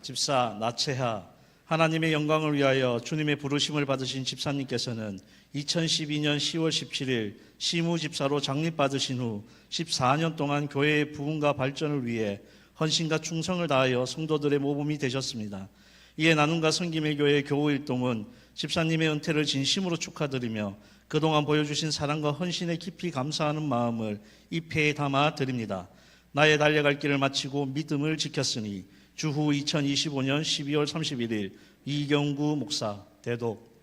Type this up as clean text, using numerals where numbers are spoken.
집사 나채하, 하나님의 영광을 위하여 주님의 부르심을 받으신 집사님께서는 2012년 10월 17일 시무집사로 장립받으신 후 14년 동안 교회의 부흥과 발전을 위해 헌신과 충성을 다하여 성도들의 모범이 되셨습니다. 이에 나눔과 섬김의 교회 교우일동은 집사님의 은퇴를 진심으로 축하드리며 그동안 보여주신 사랑과 헌신에 깊이 감사하는 마음을 이 패에 담아 드립니다. 나의 달려갈 길을 마치고 믿음을 지켰으니 주후 2025년 12월 31일 이경구 목사 대독.